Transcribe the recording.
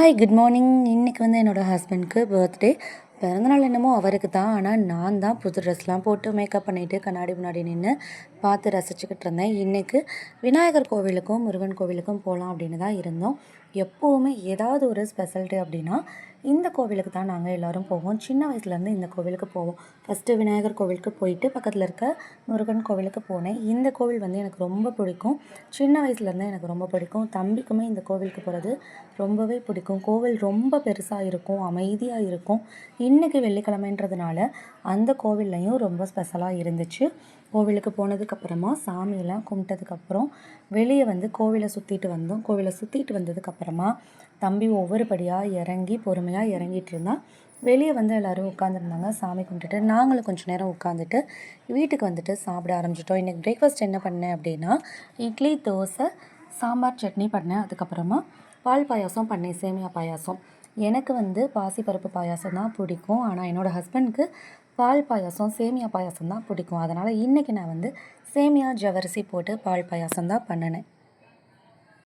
Hi good morning. இன்றைக்கி வந்து என்னோடய ஹஸ்பண்ட்க்கு பர்த்டே. பிறந்தநாள் என்னமோ அவருக்கு தான். ஆனால் நான் தான் புது ட்ரெஸ்லாம் போட்டு மேக்கப் பண்ணிவிட்டு கண்ணாடி முன்னாடி நின்று பார்த்து ரசிச்சுக்கிட்டு இருந்தேன். இன்றைக்கி விநாயகர் கோவிலுக்கும் முருகன் கோவிலுக்கும் போகலாம் அப்படின்னு தான் இருந்தோம். எப்போவுமே ஏதாவது ஒரு ஸ்பெஷல் டே அப்படின்னா இந்த கோவிலுக்கு தான் நாங்கள் எல்லோரும் போவோம். சின்ன வயசுலேருந்து இந்த கோவிலுக்கு போவோம். ஃபஸ்ட்டு விநாயகர் கோவிலுக்கு போயிட்டு பக்கத்தில் இருக்க முருகன் கோவிலுக்கு போனேன். இந்த கோவில் வந்து எனக்கு ரொம்ப பிடிக்கும். சின்ன வயசுலேருந்தே எனக்கு ரொம்ப பிடிக்கும். தம்பிக்குமே இந்த கோவிலுக்கு போகிறது ரொம்பவே பிடிக்கும். கோவில் ரொம்ப பெருசாக இருக்கும், அமைதியாக இருக்கும். இன்றைக்கி வெள்ளிக்கிழமைன்றதுனால அந்த கோவில்லையும் ரொம்ப ஸ்பெஷலாக இருந்துச்சு. கோவிலுக்கு போனதுக்கப்புறமா சாமியெல்லாம் கும்பிட்டதுக்கப்புறம் வெளியே வந்து கோவிலை சுற்றிட்டு வந்தோம். கோவிலை சுற்றிட்டு வந்ததுக்கப்புறமா தம்பி ஒவ்வொரு படியாக இறங்கி பொறுமையாக இறங்கிட்டு இருந்தான். வெளியே வந்து எல்லோரும் உட்காந்துருந்தாங்க. சாமி கும்பிட்டுட்டு நாங்களும் கொஞ்சம் நேரம் உட்காந்துட்டு வீட்டுக்கு வந்துட்டு சாப்பிட ஆரம்பிச்சிட்டோம். இன்றைக்கி பிரேக்ஃபாஸ்ட் என்ன பண்ணேன் அப்படின்னா இட்லி, தோசை, சாம்பார், சட்னி பண்ணேன். அதுக்கப்புறமா பால் பாயாசம் பண்ணேன், சேமியா பாயாசம். எனக்கு வந்து பாசிப்பருப்பு பாயாசம் தான் பிடிக்கும். ஆனால் என்னோடய ஹஸ்பண்ட்க்கு பால் பாயாசம், சேமியா பாயாசம் தான் பிடிக்கும். அதனால் இன்றைக்கி நான் வந்து சேமியா ஜவ்வரிசி போட்டு பால் பாயாசம் தான் பண்ணினேன்.